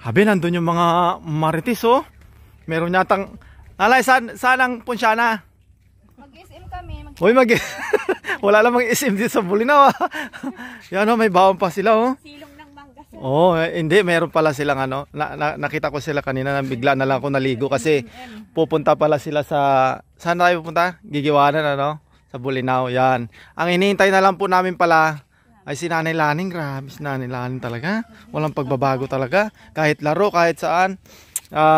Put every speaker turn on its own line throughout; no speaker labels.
Habi, nandun yung mga marites, oh. Meron yatang... Nalay, saan ang Ponsyana?
Mag-SM kami.
Uy, wala lang mag-SM dito sa Bulinaw, ah. Yan, oh, may baon pa sila, oh.
Silong ng mangga, sir.
Oh, hindi, meron pala silang ano. Nakita ko sila kanina, bigla na lang ako naligo kasi pupunta pala sila sa... Saan na tayo pupunta? Gigiwanan, ano? Sa Bulinaw, yan. Ang hinihintay na lang po namin pala ay si Nanay Laning. Grabe, si Nanay Laning talaga. Walang pagbabago talaga. Kahit laro, kahit saan.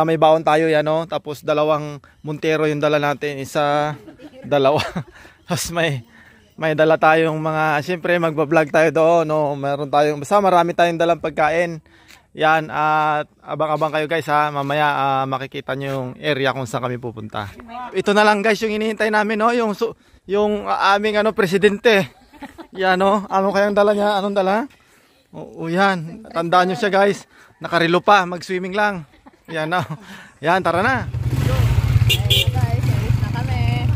May baon tayo yan, no? Tapos dalawang Montero yung dala natin. Isa, dalawa. Tapos may dala tayong mga, siyempre magbablog tayo doon, no? Meron tayong, basta marami tayong dalang pagkain. Yan, at abang-abang kayo guys, ha. Mamaya makikita nyo yung area kung saan kami pupunta. Ito na lang guys yung hinihintay namin, no? Yung aming presidente. Yan, no? Ano kayang dala niya? Anong dala? O yan, tandaan nyo siya guys. Nakarilo pa, mag-swimming lang. Yan, no? Yan, tara na.
Hey guys, alis na kami.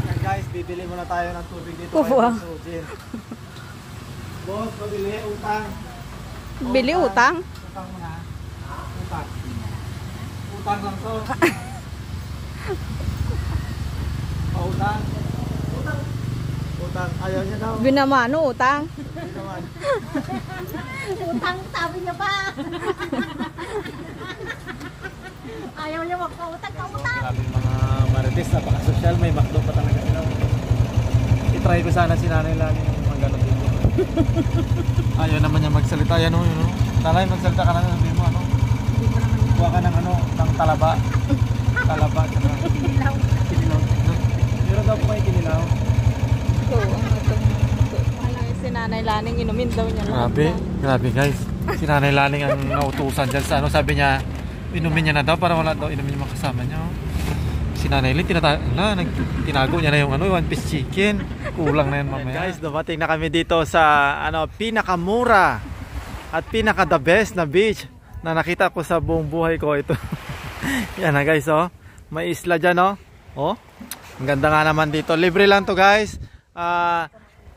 Yan guys, bibili muna tayo ng tubig dito. Boss, pabili, utang.
Bili utang?
Utang muna. Utang. Utang lang to. Utang. Utang. Ayaw niya daw.
Binamano utang?
Binaman.
Utang, sabi niya pa. Ayaw niya magpautang ka utang.
Grabe mga marites, napaka-social. May McDo pa talaga sila. I-try ko sana si Nanay Lani yung mga ganun dito. Ayaw naman niya magsalita. Yan o, yun o. Nanay, magsalita ka na. Sabi mo, ano? Kuha ka ng ng talaba. Talaba.
Kinilaw.
Kinilaw. Meron daw po kayo kinilaw.
Si Nanay Laning inumin daw niya.
Grabe guys. Si Nanay Laning ang nautusan dyan sa sabi niya, inumin niya na daw para wala daw inumin yung mga kasama niya. Si Nanay Lin, tinago niya na yung One Piece Chicken. Kulang na yan mamaya. Guys, dumating na kami dito sa pinakamura at pinaka the best na beach na nakita ko sa buong buhay ko. Ito. Yan na guys, oh. May isla dyan, oh. Oh. Ang ganda nga naman dito. Libre lang to guys.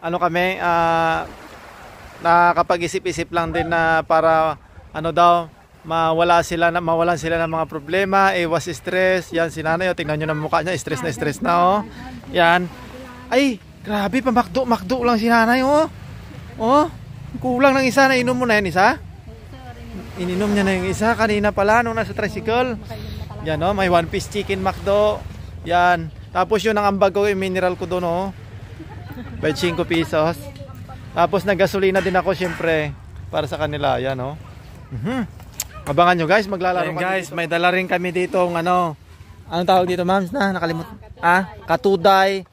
Kami nakapag-isip-isip lang din na para mawalan sila ng mga problema, iwas stress. Yan si Nanay, oh, tingnan niyo na mukha niya, stress na oh. Yan. Ay, grabe pa McDo lang si Nanay, oh. Oh, kulang ng isa. Na inom mo na yan isa? Ininom niya na yung isa kanina pala nung nasa tricycle. Yan, oh, may One Piece Chicken McDo. Yan. Tapos yun ang ambag ko, yung mineral ko doon, oh. By 5 pesos. Tapos naggasolina din ako syempre para sa kanila. Yan, oh. Abangan nyo guys, maglalaro kami guys, dito. May dala rin kami dito anong tawag dito, ma'am? Nakalimut. Katuday,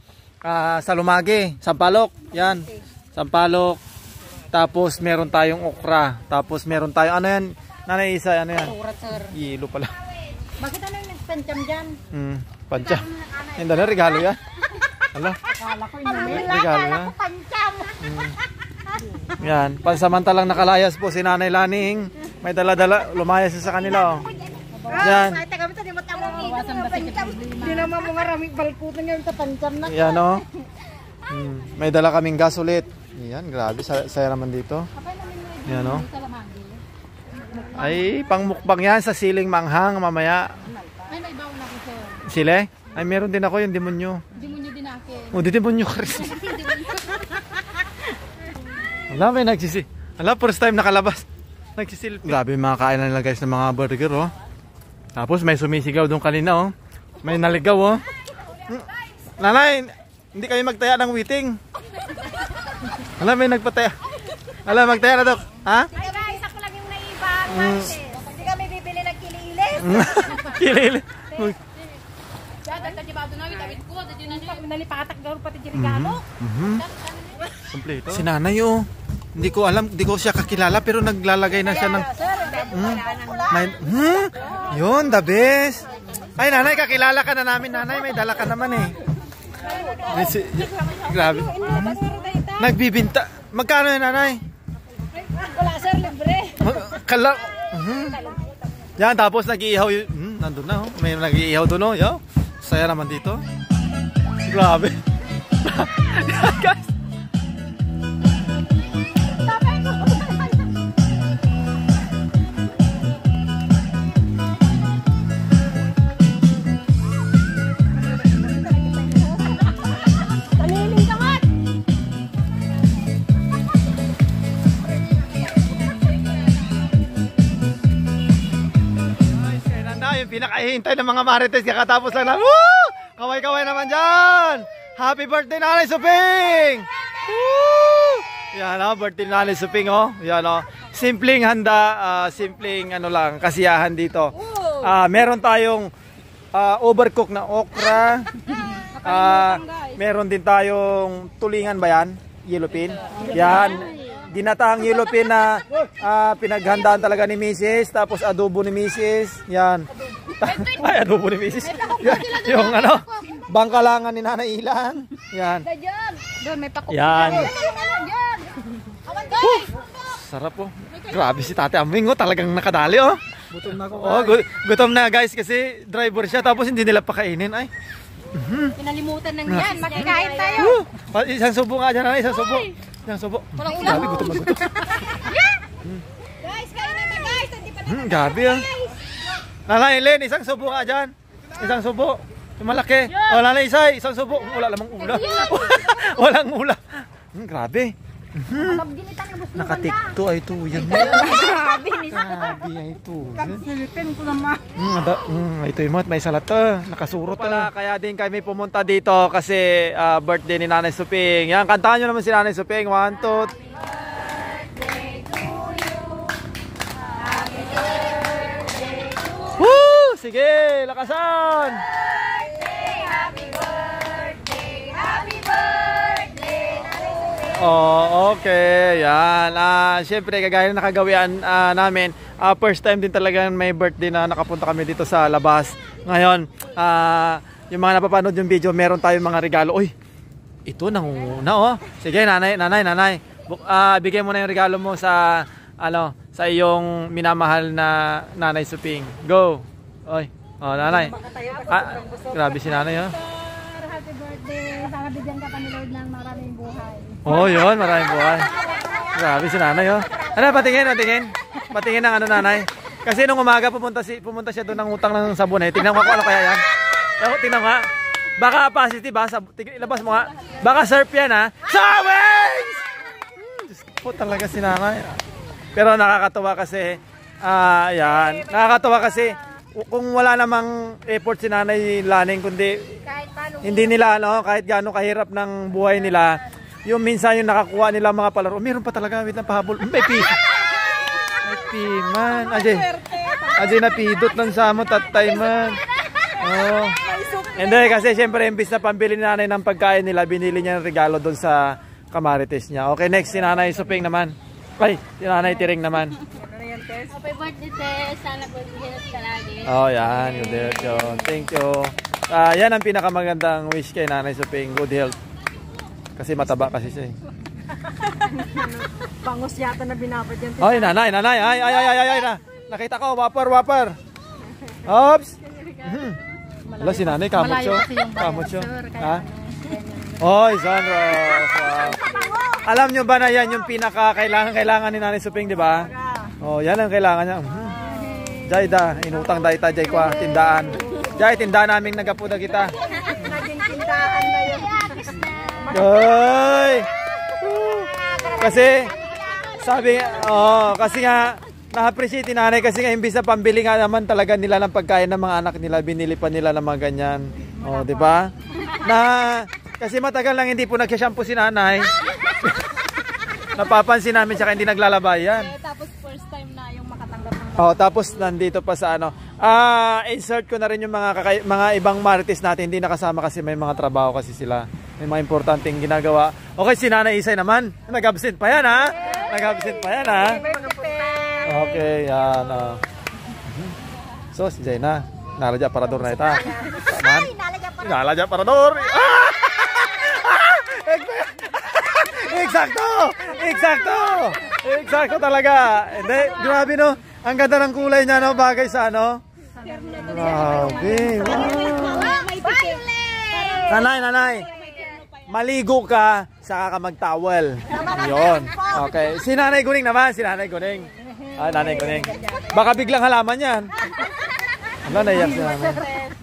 salumage, sampalok. Yan. Sampalok. Tapos meron tayong okra. Tapos meron tayong yan? Nanay Isa, ano yan? Yelo pala.
Bakit ano yung nagpancham dyan?
Pancham. Hindi na, regalo yan. Hala. Regalo yan. Yan. Pansamantalang nakalayas po si Nanay Laning. May dala-dala. Lumayas sa kanila. Oh. Yan.
Hindi naman mga raming balputan ngayon sa pancham na.
Yan, oh. May dala kaming gas ulit. Yan, grabe. Saya naman dito. Yan, oh. Ay, pangmukbang yan sa siling manghang mamaya.
Ay, may baon ako, sir.
Sile? Ay, meron din ako yung demonyo.
Demonyo din akin.
O, demonyo ka rin. Wala, may nagsisi. Wala, first time nakalabas. Nagsisilip. Grabe, mga kain na nila guys ng mga burger, oh. Tapos may sumisigaw doon kanina, oh. May naligaw, oh. Nanay, hindi kami magtaya ng waiting. Wala, may nagpataya. Wala, magtaya na, Dok. Ha?
Isa ko lang yung naibang. Hindi kami bibili ng kililis.
Kililis.
Nalipatak daw pati regalo.
Si Nanay, oh. Hindi ko alam, hindi ko siya kakilala pero naglalagay na siya ng yun, the best. Ay, Nanay, kakilala ka na namin, Nanay. May dala ka naman, eh. Grabe. Nagbibinta. Magkano yun, Nanay?
Wala, sir, libre.
Kala. Yan, tapos nag-iihaw yun. Nandun na, oh. May nag-iihaw doon, oh. Yo. Saya naman dito. Grabe. Guys. pinakahihintay ng mga marites. Kakatapos lang na. Woo! Kaway-kaway naman dyan. Happy birthday, Nanay Suping! Woo! Yan o, birthday ni Nanay Suping o. Yan o. Simpleng handa, simpleng ano lang, kasiyahan dito. Meron tayong overcook na okra. Meron din tayong tulingan ba yan? Yellow pin. Yan. Ginataang yellow pin na pinaghandaan talaga ni Mrs. Tapos adobo ni Mrs. Yan. Ay, adobo ni Mrs. Yung ano, bangkalangan ni Nanay Ilan. Yan.
Doon may pakok.
Yan. Sarap po. Grabe si Tate Aming, oh, talagang nakadali oh.
Gutom na ako.
Oh, gutom na guys kasi driver siya tapos hindi nila pakainin ay.
Pinalimutan ng yan. Makikain tayo.
Isang subo nga dyan, isang subo. Isang subo. Gabi, gutom na gutom.
Guys, kain naman guys. Hindi pa na.
Gabi ah. Nanay Len, isang subo nga dyan. Isang subo. Yung malaki. O, Nanay Isay, isang subo. Wala lamang ula. Walang ula. Grabe. Nakatikto ay ito. Yan.
Grabe ni
Grabe ay ito.
Silipin ko naman.
Ito yung may salat nakasurot pala. Kaya din kami pumunta dito kasi birthday ni Nanay Suping. Yan, kantahan nyo naman si Nanay Suping. 1, 2, woo! Sige, lakasan!
Happy birthday, happy birthday, Nanay Suping.
Oh, okay. Yan. Siyempre, kagaya na nakagawian namin, first time din talaga may birthday na nakapunta kami dito sa labas. Ngayon, yung mga napapanood yung video, meron tayong mga regalo. Uy, ito nangunguna oh. Sige, nanay. Bigay mo na yung regalo mo sa sa iyong minamahal na Nanay Suping. Go. Oy. Oh, nanay. Grabe si nanay oh.
Happy birthday. Sana bigyan ka pa ni Lord ng maraming buhay.
Oh, yun, maraming buhay. Grabe si nanay oh. Ano, patingin ng ano nanay. Kasi nung umaga pumunta siya doon ng utang ng sabon eh. Tingnan mo kung ano kaya yan. Tingnan mo nga. Baka positive ba? Ilabas mo nga. Baka surf yan ha. Sawings! Diyos ko talaga si nanay. Pero nakakatawa kasi, yan. Nakakatawa kasi, kung wala namang effort si Nanay Laning, kundi hindi nila, kahit gaano kahirap ng buhay nila, yung minsan yung nakakuha nila mga palaro, meron pa talaga, wait lang pahabol, may piso. May piman. Ajay napidot ng samot at man. Oh. Hindi, kasi siyempre, imbis na pambili ni Nanay ng pagkain nila, binili niya ng regalo doon sa kamarites niya. Okay, next, si Nanay Suping naman. Ay, si Nanay Tiring naman.
Happy birthday, Tess. Sana good health ka lagi.
Oh, yan. Good health yun. Thank you. Yan ang pinakamagandang wish kay Nanay Suping. Good health. Kasi mataba kasi siya eh.
Bangus yata na binabad yan.
Ay, nanay. Ay. Nakita ko. Wapper. Oops. Wala si nanay. Kamot siya. Ha? Oy, sunrise. Wow. Alam nyo ba na yan yung pinaka-kailangan ni Nanay Suping, di ba? Oh, yan ang kailangan niya. Jay da, inutang dahil jay kwa, tindaan. Jay, tindaan namin nagapuda kita.
Naging tindahan na yun.
Ay! Kasi, kasi nga, na-appreciate ni Nanay kasi nga imbis na pambili nga naman talaga nila ng pagkain ng mga anak nila, binili pa nila ng mga ganyan. Oh, di ba? Kasi matagal lang hindi po nagsha-shampoo si Nanay. Napapansin namin siya hindi naglalabay yan.
Tapos first time na yung makatanggap ng...
Oh, tapos nandito pa sa insert ko na rin yung mga ibang marites natin. Hindi nakasama kasi may mga trabaho kasi sila. May mga importanteng ginagawa. Okay, si Nanay Isay naman. Nag-absent pa yan ha. Okay, yan. So, si Jaina. Nalaja parador na ito. Taman. Nalaja parador. Eksakto talaga. Hindi, grabe no. Ang ganda ng kulay niya no, bagay sa ano. Grabe. Wow. Nanay. Maligo ka, saka ka mag-towel. Yun. Okay. Si Nanay Guning naman, Nanay Guning. Baka biglang halaman yan. Ano naiyak si Nanay?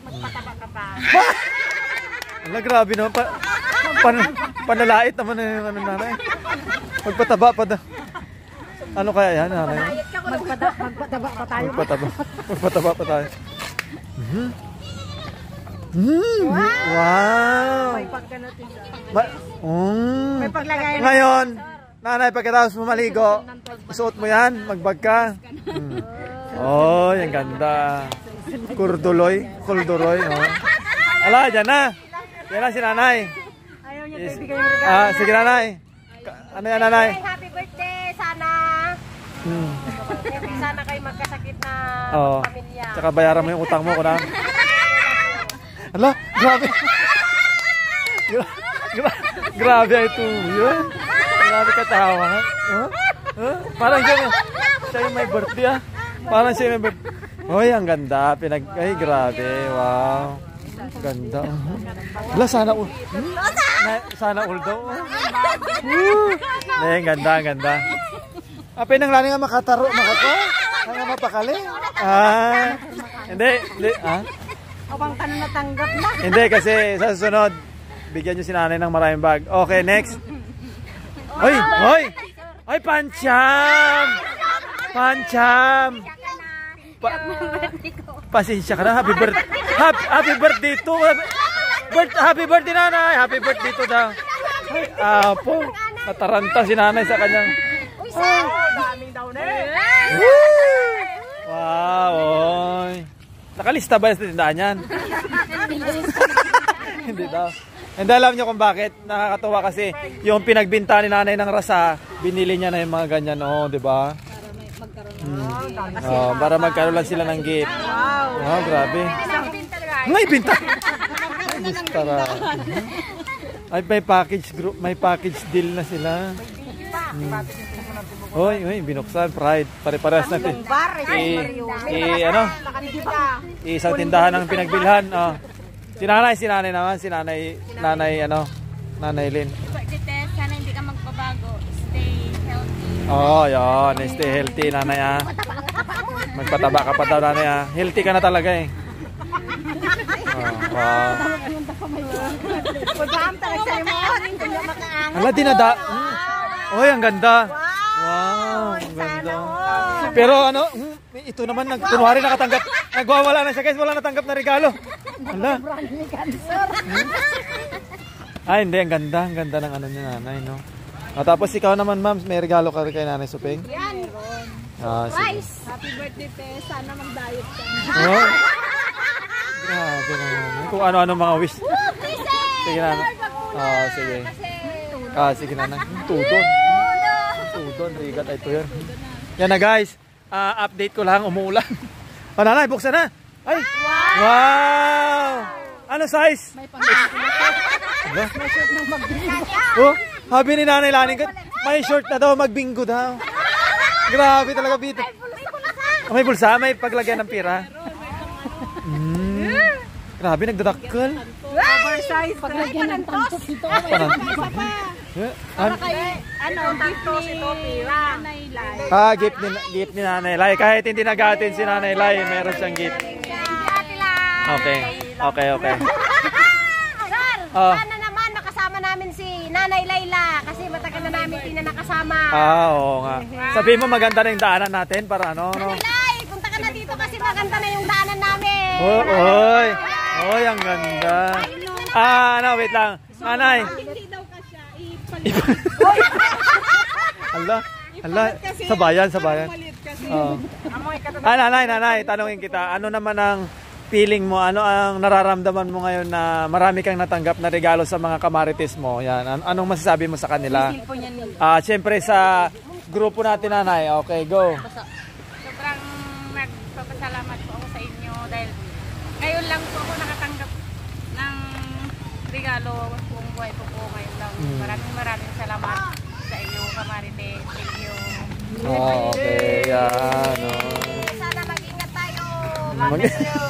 Magpataba ka pa.
Ala, grabe no. Panalait naman na yung Nanay. Magpataba pa daw. Ano kaya yan, Nanay?
Magpataba pa tayo.
Magpataba pa tayo. Wow.
May pagkanatinda.
May paglagay na.
Ngayon, nanay, pagkatapos mo maligo, isuot mo yan, magbag ka. Oh, yung ganda. Kurduloy. Oh. Ala, dyan na. Yan na si nanay.
Ayaw niya ibigay yung regalo.
Sige nanay. Ano yan nanay?
Happy birthday. Sana. Sana kayo magkasakit na
Oo.
pamilya.
Tsaka bayaran mo yung utang mo, kuna. Ala, grabe. Grabe ito yun. Grabe katawa. Parang siya yung may birthday Parang siya yung may birthday. Hoy, ang ganda. Ay, grabe. Wow. Ganda. Wala, sana all. Sana all daw. Ay, ang ganda. Apay nang lani nga makataro, makako. Nga mapakali. Hindi.
Abang ka na natanggap na.
Hindi, kasi sa susunod, bigyan nyo si nanay ng maraming bag. Okay, next. Hoy, Pancham. Pasensya ka na. Happy birthday to. Happy birthday nanay. Happy birthday to daw. Ay, apo. Nataranta si nanay sa kanyang.
Daming daw na
Wow, oy. Nakalista ba sa tindahan yan? Hindi daw. Hindi, alam nyo kung bakit. Nakakatuwa kasi yung pinagbinta ni nanay ng rasa, binili niya na yung mga ganyan, di ba? Para magkaroon lang sila ng gift. Wow, grabe. Ngay, binta! Tara. Ay, may package deal na sila. Hoy, binuksan, Pride. Pare-parehas natin. Isang tindahan ng pinagbilhan. Si nanay naman, nanay Lynn.
Sana hindi ka magbabago. Stay healthy.
Yan. Stay healthy, nanay Magpataba ka pa daw, nanay Healthy ka na talaga Wow. Hala, dinada. Ang ganda. Wow, ang ganda. Pero ito naman, kunwari nakatanggap. Nagwawala na siya guys, wala natanggap na regalo. Hala. Hindi, ang ganda ng ni nanay, no? Tapos ikaw naman, ma'am, may regalo ka rin kay Nanay Supeng?
Yan.
Sige.
Happy birthday, te. Sana mag-diet ka.
Grabe naman. Kung ano-ano mga wish. Sige na. Sige. Sige na. Tudon. Rigat ito yan. Yan na guys. Update ko lang. Umuulan. Nanay, buksan na. Ay. Wow. Ano size?
May shirt ng magbingo.
Habi ni Nanay Laning. May short na daw. Magbingo daw. Grabe talaga bito. May bulsa. May paglagyan ng pira. Grabe, nagdadakkel.
Oversize. Paglagyan ng tampok dito. Gift to si Topi. Nanay Lai.
Gift ni Nanay Lai. Kahit hindi nagatin si Nanay Lai, meron siyang gift. Okay.
Sir, sana naman makasama namin si Nanay Layla kasi matagal na namin hindi na nakasama.
Oo nga. Sabihin mo maganda na yung daanan natin para
Nanay Lay, punta ka na dito kasi maganda na yung daanan namin.
Oy, ang ganda. Wait lang. Nanay.
Hindi daw ka siya.
Hala, sa bayan. Nanay, tanungin kita. Ano naman ang feeling mo? Ano ang nararamdaman mo ngayon na marami kang natanggap na regalo sa mga kamarites mo? Yan. Anong masasabi mo sa kanila? Siyempre sa grupo natin, Nanay. Okay, go.
Sobrang nagpapasalamat po ako sa inyo dahil ngayon lang po ako nakatanggap ng regalo buong buhay po ngayon lang. Maraming salamat sa inyo, kamarites. Thank you.
Okay, yan.
Sana mag-ingat tayo.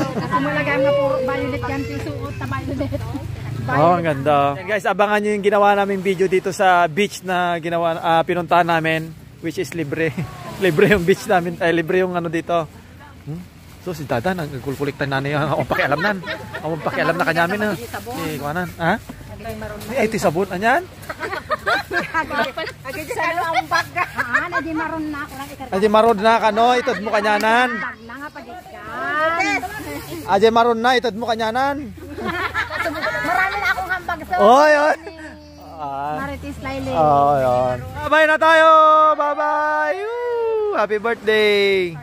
Kasi malagay na puro violet yan. Suot na violet.
Ang ganda. Guys, abangan nyo yung ginawa namin video dito sa beach na pinuntahan namin, which is libre. Libre yung beach namin. Libre yung dito. So si Dada, nagkulkuliktan na niya. Ako pakialam na kanyamin. Kuanan. Ito sabon. Anyan?
Adi maron na.
Adi maron na kano. Ito mo kanyanan. Aje maron na, itad mo kanyanan.
Marami na akong hambag sa
Oy, oy.
Marites Laile.
Oh, yun. Bye na tayo. Bye-bye. Happy birthday.